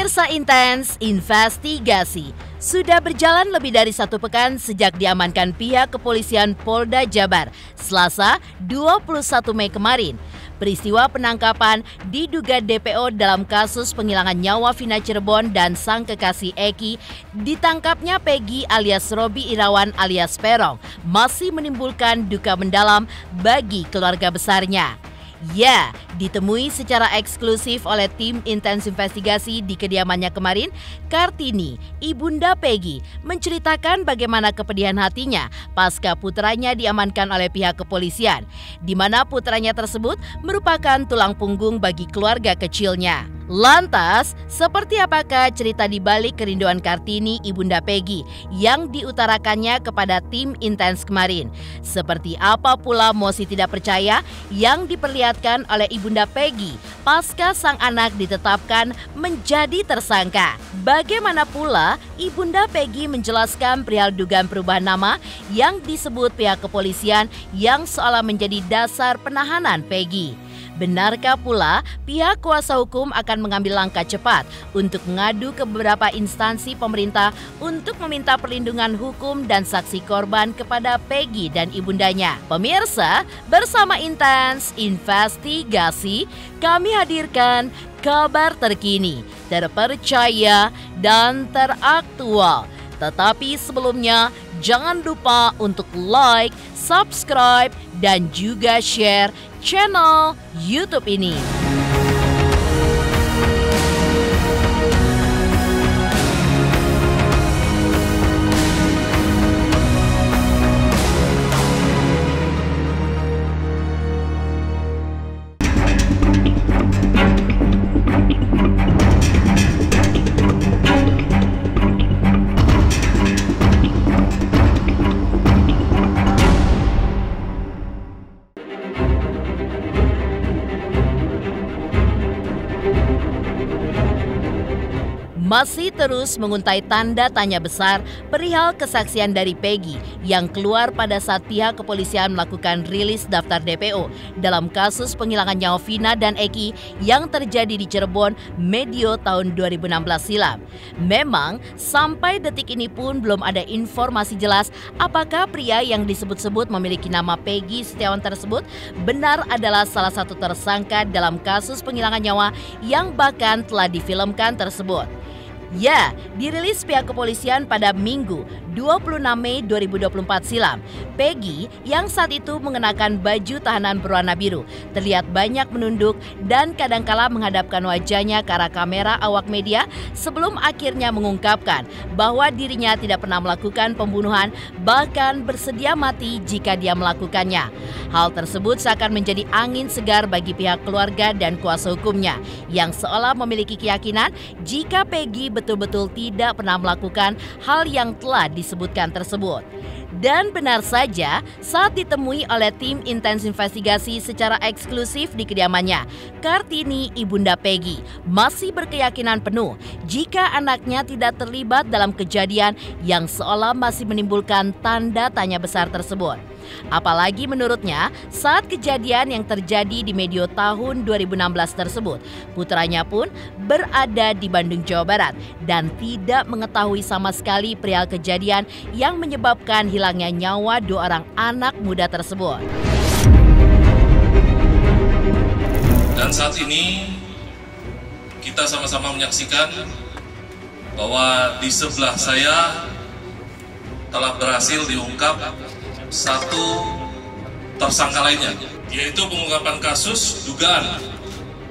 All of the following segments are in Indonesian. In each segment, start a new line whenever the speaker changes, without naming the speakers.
Pemirsa Intens Investigasi, sudah berjalan lebih dari 1 pekan sejak diamankan pihak kepolisian Polda Jabar, Selasa 21 Mei kemarin. Peristiwa penangkapan diduga DPO dalam kasus penghilangan nyawa Vina Cirebon dan sang kekasih Eki, ditangkapnya Peggy alias Robi Irawan alias Peron, masih menimbulkan duka mendalam bagi keluarga besarnya. Ya, ditemui secara eksklusif oleh tim intens investigasi di kediamannya kemarin, Kartini, ibunda Peggy, menceritakan bagaimana kepedihan hatinya pasca putranya diamankan oleh pihak kepolisian, di mana putranya tersebut merupakan tulang punggung bagi keluarga kecilnya. Lantas, seperti apakah cerita di balik kerinduan Kartini, ibunda Peggy, yang diutarakannya kepada tim intens kemarin? Seperti apa pula mosi tidak percaya yang diperlihatkan oleh ibunda Peggy pasca sang anak ditetapkan menjadi tersangka? Bagaimana pula ibunda Peggy menjelaskan perihal dugaan perubahan nama yang disebut pihak kepolisian yang seolah menjadi dasar penahanan Peggy? Benarkah pula pihak kuasa hukum akan mengambil langkah cepat untuk mengadu ke beberapa instansi pemerintah untuk meminta perlindungan hukum dan saksi korban kepada Peggy dan ibundanya? Pemirsa, bersama Intens Investigasi, kami hadirkan kabar terkini, terpercaya, dan teraktual. Tetapi sebelumnya, jangan lupa untuk like, subscribe, dan juga share channel YouTube ini. Masih terus menguntai tanda tanya besar perihal kesaksian dari Peggy yang keluar pada saat pihak kepolisian melakukan rilis daftar DPO dalam kasus penghilangan nyawa Vina dan Eki yang terjadi di Cirebon medio tahun 2016 silam. Memang sampai detik ini pun belum ada informasi jelas apakah pria yang disebut-sebut memiliki nama Peggy Setiawan tersebut benar adalah salah satu tersangka dalam kasus penghilangan nyawa yang bahkan telah difilmkan tersebut. Ya, dirilis pihak kepolisian pada Minggu 26 Mei 2024 silam. Peggy yang saat itu mengenakan baju tahanan berwarna biru terlihat banyak menunduk dan kadangkala menghadapkan wajahnya ke arah kamera awak media sebelum akhirnya mengungkapkan bahwa dirinya tidak pernah melakukan pembunuhan, bahkan bersedia mati jika dia melakukannya. Hal tersebut seakan menjadi angin segar bagi pihak keluarga dan kuasa hukumnya yang seolah memiliki keyakinan jika Peggy betul-betul tidak pernah melakukan hal yang telah disebutkan tersebut. Dan benar saja, saat ditemui oleh tim intens investigasi secara eksklusif di kediamannya, Kartini, ibunda Peggy, masih berkeyakinan penuh jika anaknya tidak terlibat dalam kejadian yang seolah masih menimbulkan tanda tanya besar tersebut. Apalagi menurutnya, saat kejadian yang terjadi di medio tahun 2016 tersebut, putranya pun berada di Bandung, Jawa Barat dan tidak mengetahui sama sekali perihal kejadian yang menyebabkan hilangnya nyawa 2 orang anak muda tersebut.
Dan saat ini kita sama-sama menyaksikan bahwa di sebelah saya telah berhasil diungkap satu tersangka lainnya, yaitu pengungkapan kasus dugaan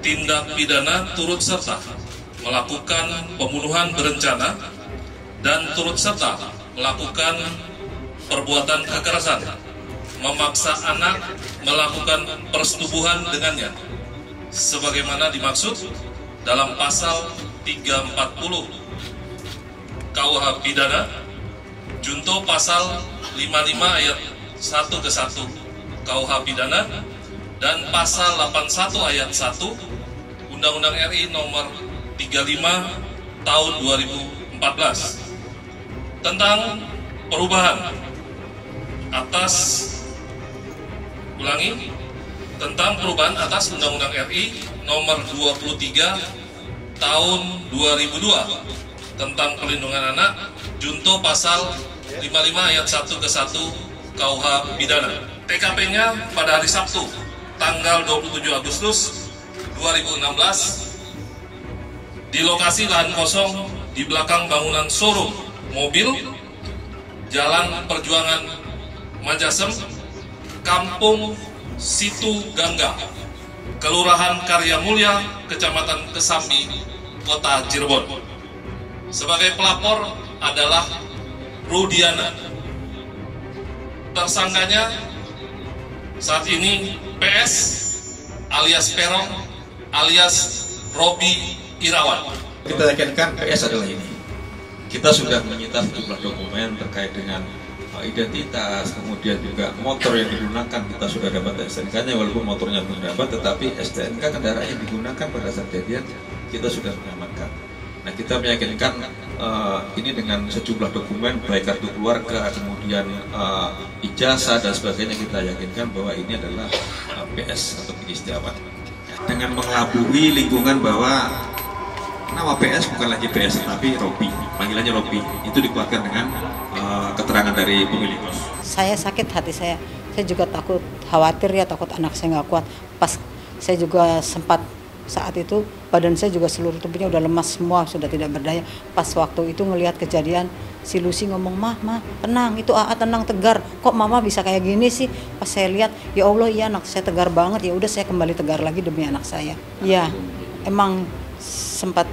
tindak pidana turut serta melakukan pembunuhan berencana dan turut serta melakukan perbuatan kekerasan, memaksa anak melakukan persetubuhan dengannya, sebagaimana dimaksud dalam pasal 340 KUH Pidana, junto pasal 55 ayat 1 ke 1 KUH Pidana dan pasal 81 ayat 1 Undang-Undang RI nomor 35 tahun 2014 tentang perubahan atas Undang-Undang RI nomor 23 tahun 2002 tentang perlindungan anak, junto pasal 55 ayat 1 ke 1 KUH Pidana. TKP-nya pada hari Sabtu, tanggal 27 Agustus 2016, di lokasi lahan kosong di belakang bangunan showroom mobil, Jalan Perjuangan Majasem, Kampung Situ Gangga, Kelurahan Karya Mulya, Kecamatan Kesambi, Kota Cirebon. Sebagai pelapor adalah Rudiana. Tersangkanya saat ini PS alias Perong alias Robi Irawan.
Kita yakinkan PS adalah ini. Kita sudah menyita sejumlah dokumen terkait dengan identitas, kemudian juga motor yang digunakan kita sudah dapat STNK-nya, walaupun motornya belum dapat, tetapi STNK kendaraan yang digunakan pada saat kejadian kita sudah mengamankan. Nah, kita meyakinkan ini dengan sejumlah dokumen, baik kartu keluarga, kemudian ijazah dan sebagainya, kita yakinkan bahwa ini adalah PS atau Peggy Setiawan. Dengan mengelabui lingkungan bahwa nama PS bukan lagi PS, tapi Robi, panggilannya Robi, itu dikuatkan dengan keterangan dari pemilik kos.
Saya sakit hati saya juga takut, khawatir ya, takut anak saya nggak kuat. Pas saya juga sempat saat itu badan saya juga seluruh tubuhnya udah lemas semua, sudah tidak berdaya. Pas waktu itu ngelihat kejadian, si Lucy ngomong, mah tenang, itu AA tenang, tegar, kok mama bisa kayak gini sih? Pas saya lihat, ya Allah, iya anak saya tegar banget, ya udah saya kembali tegar lagi demi anak saya. Ya emang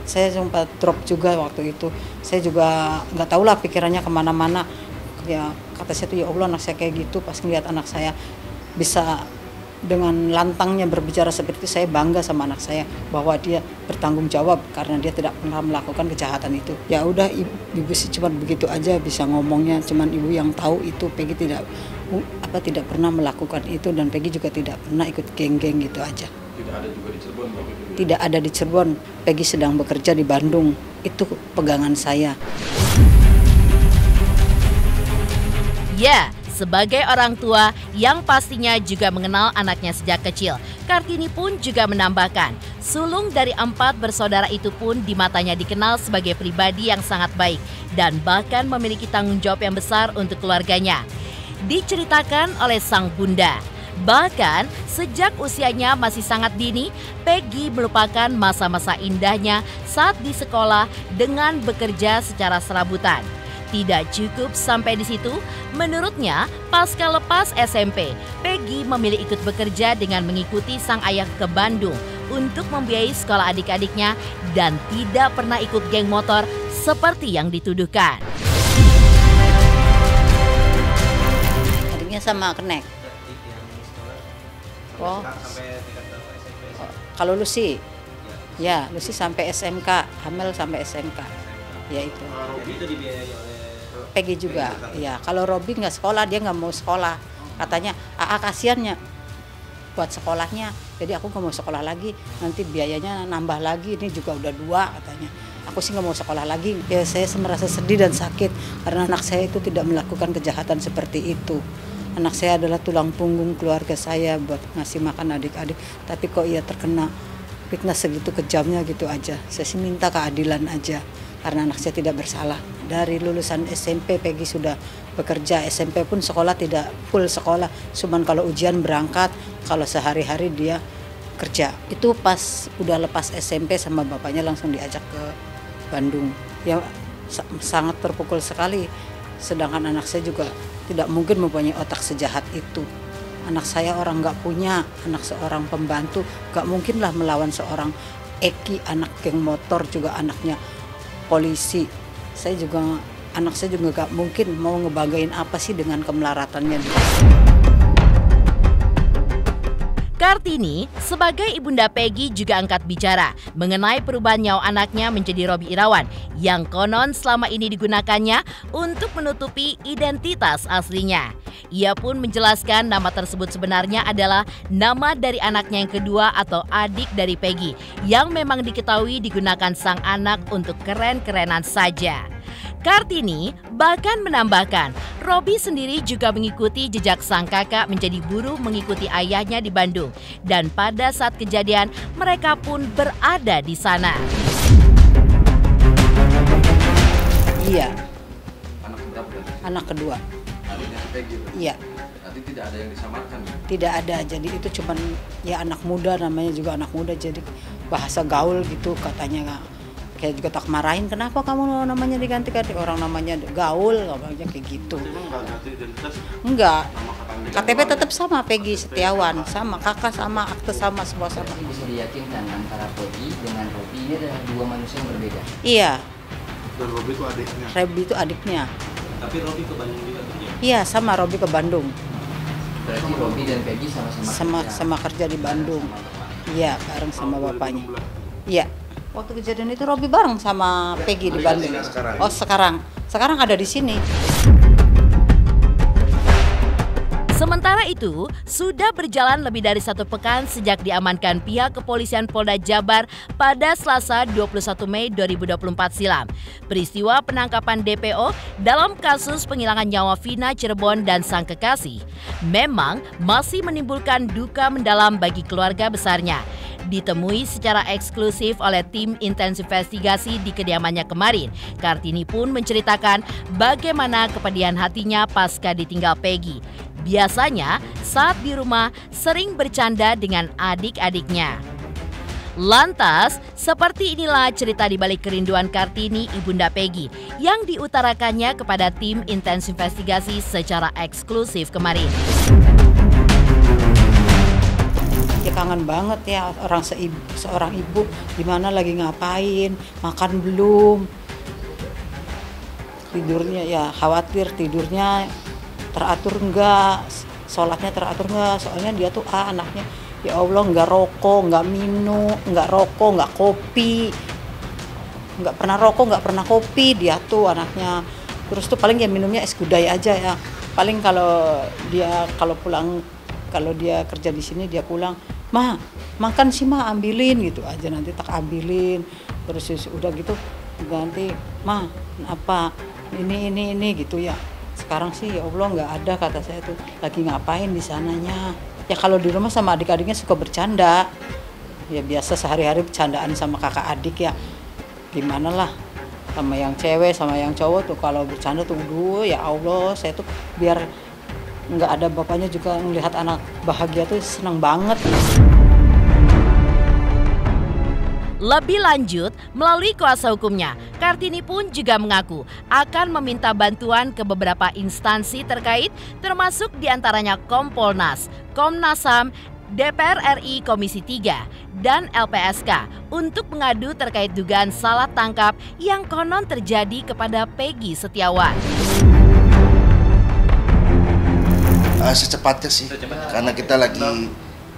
saya sempat drop juga waktu itu. Saya juga nggak tahu lah pikirannya kemana-mana. Ya kata saya tuh, ya Allah, anak saya kayak gitu. Pas ngeliat anak saya bisa dengan lantangnya berbicara seperti itu, saya bangga sama anak saya bahwa dia bertanggung jawab karena dia tidak pernah melakukan kejahatan itu. Ya udah, ibu sih cuma begitu aja bisa ngomongnya, cuman ibu yang tahu itu Peggy tidak pernah melakukan itu, dan Peggy juga tidak pernah ikut geng-geng gitu aja.
Tidak ada juga di Cirebon?
Tidak ada di Cirebon. Peggy sedang bekerja di Bandung. Itu pegangan saya.
Ya, sebagai orang tua yang pastinya juga mengenal anaknya sejak kecil, Kartini pun juga menambahkan, sulung dari 4 bersaudara itu pun di matanya dikenal sebagai pribadi yang sangat baik dan bahkan memiliki tanggung jawab yang besar untuk keluarganya. Diceritakan oleh sang bunda, bahkan sejak usianya masih sangat dini, Peggy melupakan masa-masa indahnya saat di sekolah dengan bekerja secara serabutan. Tidak cukup sampai di situ, menurutnya pasca lepas SMP, Peggy memilih ikut bekerja dengan mengikuti sang ayah ke Bandung untuk membiayai sekolah adik-adiknya dan tidak pernah ikut geng motor seperti yang dituduhkan.
Adiknya sama Kenek. Oh, kalau Lucy, ya Lucy sampai SMK, Hamil sampai SMK, ya itu.
Robi itu dibiayai oleh
Peggy juga, ya. Kalau Robi nggak sekolah, dia nggak mau sekolah, katanya AA kasiannya buat sekolahnya, jadi aku nggak mau sekolah lagi, nanti biayanya nambah lagi, ini juga udah 2 katanya. Aku sih nggak mau sekolah lagi. Ya, saya merasa sedih dan sakit karena anak saya itu tidak melakukan kejahatan seperti itu. Anak saya adalah tulang punggung keluarga saya buat ngasih makan adik-adik. Tapi kok ia terkena fitnah segitu kejamnya gitu aja. Saya sih minta keadilan aja karena anak saya tidak bersalah. Dari lulusan SMP Peggy sudah bekerja, SMP pun sekolah tidak full sekolah. Cuman kalau ujian berangkat, kalau sehari-hari dia kerja. Itu pas udah lepas SMP sama bapaknya langsung diajak ke Bandung. Ya sangat terpukul sekali. Sedangkan anak saya juga tidak mungkin mempunyai otak sejahat itu. Anak saya orang nggak punya, anak seorang pembantu, nggak mungkin lah melawan seorang Eki, anak geng motor, juga anaknya polisi. Anak saya juga nggak mungkin mau ngebanggain apa sih dengan kemelaratannya dia.
Kartini sebagai ibunda Peggy juga angkat bicara mengenai perubahan nyawa anaknya menjadi Robi Irawan yang konon selama ini digunakannya untuk menutupi identitas aslinya. Ia pun menjelaskan nama tersebut sebenarnya adalah nama dari anaknya yang kedua atau adik dari Peggy yang memang diketahui digunakan sang anak untuk keren-kerenan saja. Kartini bahkan menambahkan, Robi sendiri juga mengikuti jejak sang kakak menjadi buruh mengikuti ayahnya di Bandung. Dan pada saat kejadian, mereka pun berada di sana.
Iya.
Anak berapa?
Anak kedua.
Adiknya Peggy.
Iya.
Berarti tidak ada yang disamarkan.
Tidak ada, jadi itu cuman ya anak muda, namanya juga anak muda, jadi bahasa gaul gitu katanya. Kayak juga tak marahin, kenapa kamu namanya diganti-ganti, orang namanya gaul, namanya kayak gitu. Enggak, KTP tetap sama, Peggy Setiawan, sama kakak, sama akte sama, semua sama.
Bisa diyakinkan antara Peggy dengan Robi ini adalah dua manusia yang berbeda.
Iya.
Dan Robi itu adiknya.
Robi itu adiknya.
Tapi Robi ke Bandung juga kerja.
Iya, sama Robi ke Bandung.
Berarti Robi dan Peggy
Sama kerja di Bandung. Iya, bareng sama bapaknya. Iya. Waktu kejadian itu Robi bareng sama Peggy di Bandung. Oh, sekarang ada di sini.
Sementara itu, sudah berjalan lebih dari 1 pekan sejak diamankan pihak kepolisian Polda Jabar pada Selasa 21 Mei 2024 silam. Peristiwa penangkapan DPO dalam kasus penghilangan nyawa Vina Cirebon dan sang kekasih memang masih menimbulkan duka mendalam bagi keluarga besarnya. Ditemui secara eksklusif oleh tim intens investigasi di kediamannya kemarin, Kartini pun menceritakan bagaimana kepedihan hatinya pasca ditinggal Peggy. Biasanya saat di rumah sering bercanda dengan adik-adiknya. Lantas, seperti inilah cerita di balik kerinduan Kartini ibunda Peggy yang diutarakannya kepada tim intens investigasi secara eksklusif kemarin.
Ya kangen banget ya seorang ibu gimana lagi ngapain, makan belum, tidurnya ya khawatir tidurnya teratur enggak, sholatnya teratur enggak, soalnya dia tuh anaknya ya Allah nggak rokok, nggak minum, nggak rokok, nggak kopi, nggak pernah rokok, nggak pernah kopi dia tuh anaknya. Terus tuh paling ya minumnya es gudai aja ya, paling kalau pulang, kalau dia kerja di sini dia pulang, "Ma, makan sih Ma, ambilin," gitu aja, nanti tak ambilin. Terus udah gitu ganti, "Ma, apa ini gitu ya." Sekarang sih ya Allah nggak ada, kata saya tuh lagi ngapain di sananya. Ya kalau di rumah sama adik-adiknya suka bercanda. Ya biasa sehari-hari bercandaan sama kakak adik ya. Gimana lah sama yang cewek sama yang cowok tuh kalau bercanda tuh ya Allah, saya tuh biar nggak ada bapaknya juga melihat anak bahagia tuh senang banget.
Lebih lanjut, melalui kuasa hukumnya, Kartini pun juga mengaku akan meminta bantuan ke beberapa instansi terkait, termasuk diantaranya Kompolnas, Komnas HAM, DPR RI Komisi 3, dan LPSK untuk mengadu terkait dugaan salah tangkap yang konon terjadi kepada Peggy Setiawan.
Secepatnya sih, karena kita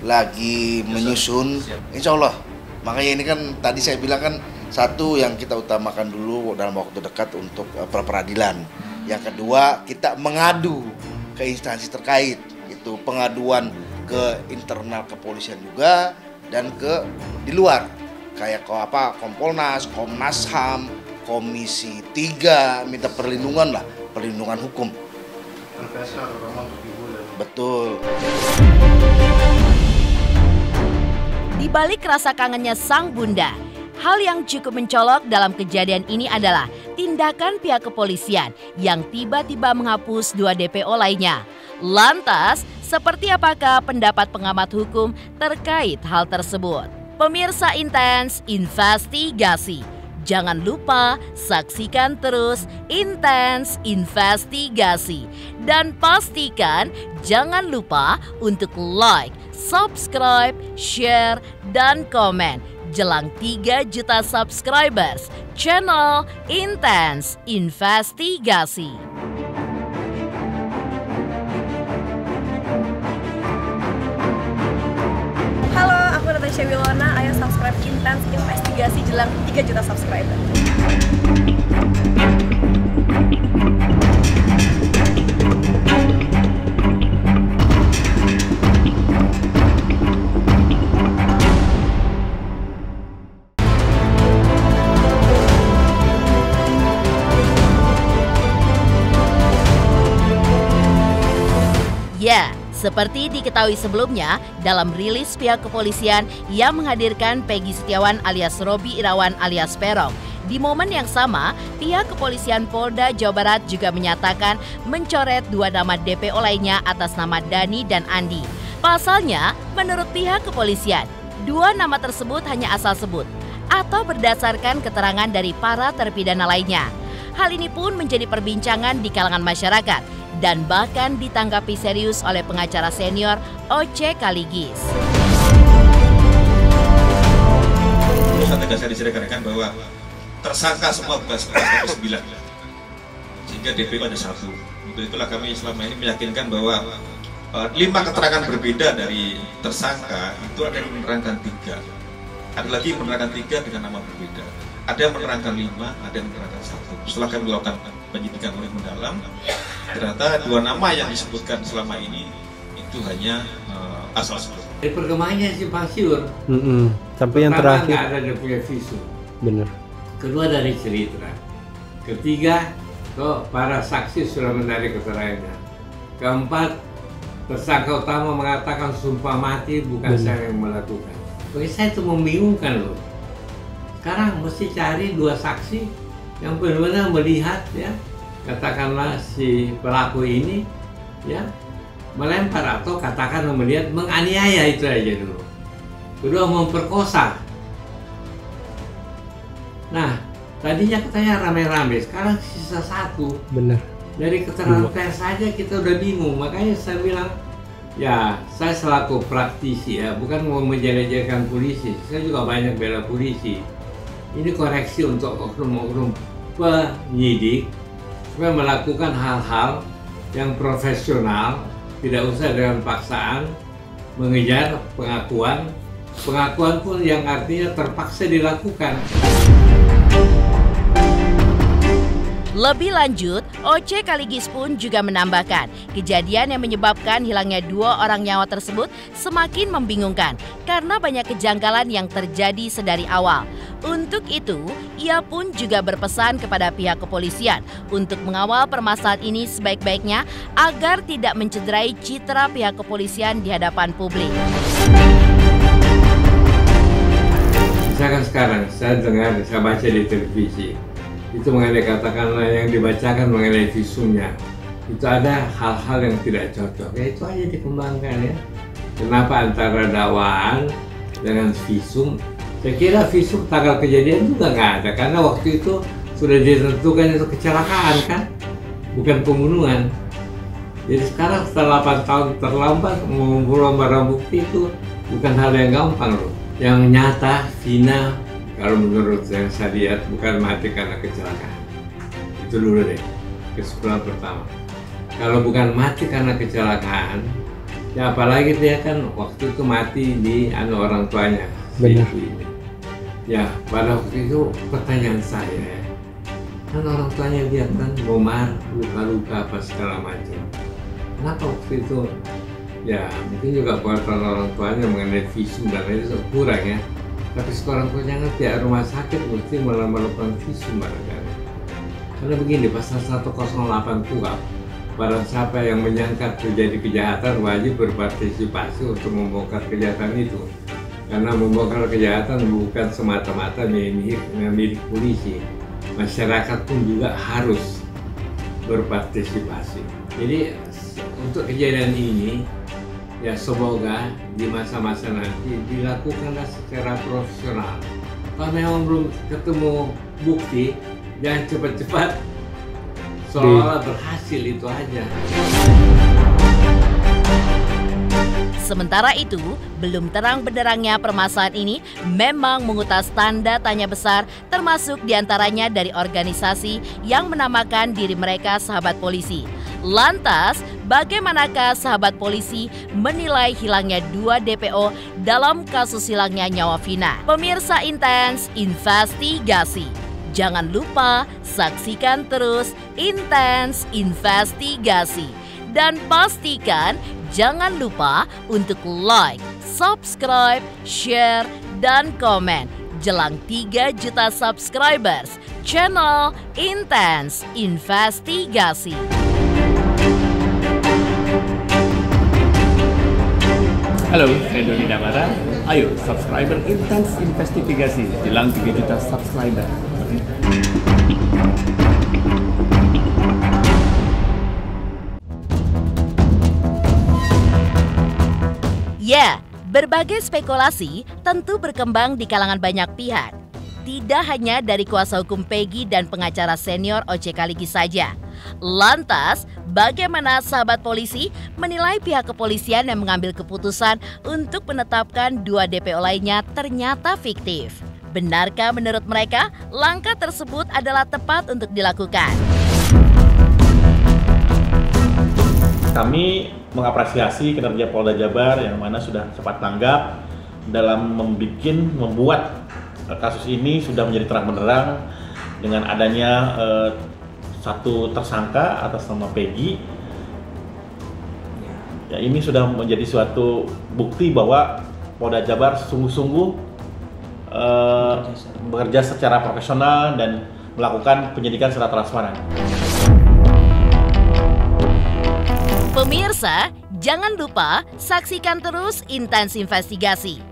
lagi menyusun, insya Allah. Makanya ini kan tadi saya bilang kan, satu yang kita utamakan dulu dalam waktu dekat untuk pra-peradilan. Yang kedua kita mengadu ke instansi terkait, itu pengaduan ke internal kepolisian juga dan ke di luar kayak Kompolnas, Komnas HAM, Komisi 3 minta perlindungan lah, perlindungan hukum.
LPSK terutama untuk ibu ya.
Betul.
Di balik rasa kangennya sang bunda, hal yang cukup mencolok dalam kejadian ini adalah tindakan pihak kepolisian yang tiba-tiba menghapus 2 DPO lainnya. Lantas, seperti apakah pendapat pengamat hukum terkait hal tersebut? Pemirsa Intens Investigasi, jangan lupa saksikan terus Intens Investigasi. Dan pastikan jangan lupa untuk like, subscribe, share, dan komen jelang 3 juta subscribers channel Intens Investigasi.
Halo, aku Natasha Wilona. Ayo subscribe Intens Investigasi jelang 3 juta subscriber.
Ya, seperti diketahui sebelumnya, dalam rilis pihak kepolisian yang menghadirkan Peggy Setiawan alias Robi Irawan alias Peron Di momen yang sama, pihak kepolisian Polda Jawa Barat juga menyatakan mencoret 2 nama DPO lainnya atas nama Dani dan Andi. Pasalnya, menurut pihak kepolisian, 2 nama tersebut hanya asal sebut atau berdasarkan keterangan dari para terpidana lainnya. Hal ini pun menjadi perbincangan di kalangan masyarakat dan bahkan ditanggapi serius oleh pengacara senior Oce Kaligis.
Saya tegaskan di sini rekan-rekan bahwa tersangka semua bukan 11 tapi 9, sehingga DPO hanya 1. Untuk itulah kami selama ini meyakinkan bahwa 5 keterangan berbeda dari tersangka itu ada yang menerangkan 3, ada lagi yang menerangkan 3 dengan nama berbeda, ada yang menerangkan 5, ada yang menerangkan 1. Setelah kami melakukan penyidikan lebih mendalam, ternyata 2 nama yang disebutkan selama ini itu hanya asal sebut.
Dari perkembangannya si Pak Syur,
sampai yang terakhir
nggak ada dia punya visum.
Benar.
Kedua dari cerita. Ketiga, para saksi sudah menarik keterangannya. Keempat, tersangka utama mengatakan sumpah mati bukan saya yang melakukan. Bagi saya itu membingungkan loh. Sekarang mesti cari 2 saksi yang benar-benar melihat ya, katakanlah si pelaku ini ya melempar atau katakanlah melihat menganiaya, itu aja dulu. Kedua, memperkosa. Nah, tadinya katanya rame-rame, sekarang sisa 1.
Benar.
Dari keterangan pers saja kita udah bingung, makanya saya bilang, ya saya selaku praktisi ya, bukan mau menjelekan polisi, saya juga banyak bela polisi. Ini koreksi untuk oknum-oknum penyidik, supaya melakukan hal-hal yang profesional, tidak usah dengan paksaan, mengejar pengakuan pun yang artinya terpaksa dilakukan.
Lebih lanjut, Oce Kaligis pun juga menambahkan, kejadian yang menyebabkan hilangnya 2 orang nyawa tersebut semakin membingungkan karena banyak kejanggalan yang terjadi sedari awal. Untuk itu, ia pun juga berpesan kepada pihak kepolisian untuk mengawal permasalahan ini sebaik-baiknya agar tidak mencederai citra pihak kepolisian di hadapan publik.
Misalkan sekarang saya dengar, saya baca di televisi, itu mengenai katakanlah yang dibacakan mengenai visumnya, itu ada hal-hal yang tidak cocok, ya itu aja dikembangkan ya. Kenapa antara dakwaan dengan visum? Saya kira visum tanggal kejadian juga nggak ada, karena waktu itu sudah ditentukan itu kecelakaan kan, bukan pembunuhan. Jadi sekarang setelah 8 tahun terlambat mengumpulkan barang bukti itu bukan hal yang gampang loh. Yang nyata, Vina kalau menurut yang saya lihat bukan mati karena kecelakaan. Itu dulu deh, kesimpulan pertama. Kalau bukan mati karena kecelakaan, ya apalagi dia kan waktu itu mati di orang tuanya.
Benar.
Ya pada waktu itu pertanyaan saya, kan orang tuanya lihat kan Bomar luka-luka apa segala macam. Kenapa waktu itu? Ya mungkin juga pengetahuan orang tuanya mengenai visum dan lain itu kurang ya. Tapi seorang tuanya ngerti ya, rumah sakit mesti melakukan visum barangkali. Karena begini, pasal 108 KUHP, barang siapa yang menyangka terjadi kejahatan wajib berpartisipasi untuk membongkar kejahatan itu. Karena membongkar kejahatan bukan semata-mata milik polisi, masyarakat pun juga harus berpartisipasi. Jadi untuk kejadian ini, ya semoga di masa-masa nanti dilakukanlah secara profesional. Kalau memang belum ketemu bukti, jangan cepat-cepat seolah berhasil, itu aja.
Sementara itu, belum terang benderangnya permasalahan ini memang mengutas tanda tanya besar, termasuk diantaranya dari organisasi yang menamakan diri mereka sahabat polisi. Lantas, bagaimanakah sahabat polisi menilai hilangnya 2 DPO dalam kasus hilangnya nyawa Vina? Pemirsa Intens Investigasi, jangan lupa saksikan terus Intens Investigasi. Dan pastikan jangan lupa untuk like, subscribe, share, dan komen jelang 3 juta subscribers channel Intens Investigasi.
Halo, saya Doni Damara. Ayo, subscriber Intens Investigasi jelang 3 juta subscriber.
Ya, berbagai spekulasi tentu berkembang di kalangan banyak pihak. Tidak hanya dari kuasa hukum Peggy dan pengacara senior OJK Ligi saja. Lantas, bagaimana sahabat polisi menilai pihak kepolisian yang mengambil keputusan untuk menetapkan 2 DPO lainnya ternyata fiktif? Benarkah menurut mereka langkah tersebut adalah tepat untuk dilakukan?
Kami mengapresiasi kinerja Polda Jabar yang mana sudah cepat tanggap dalam membuat kasus ini sudah menjadi terang benderang dengan adanya satu tersangka atas nama Peggy. Ya, ini sudah menjadi suatu bukti bahwa Polda Jabar sungguh-sungguh bekerja secara profesional dan melakukan penyidikan secara transparan.
Pemirsa, jangan lupa saksikan terus Intens Investigasi.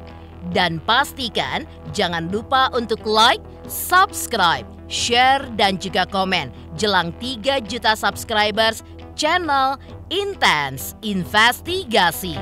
Dan pastikan jangan lupa untuk like, subscribe, share, dan juga komen jelang 3 juta subscribers channel Intens Investigasi.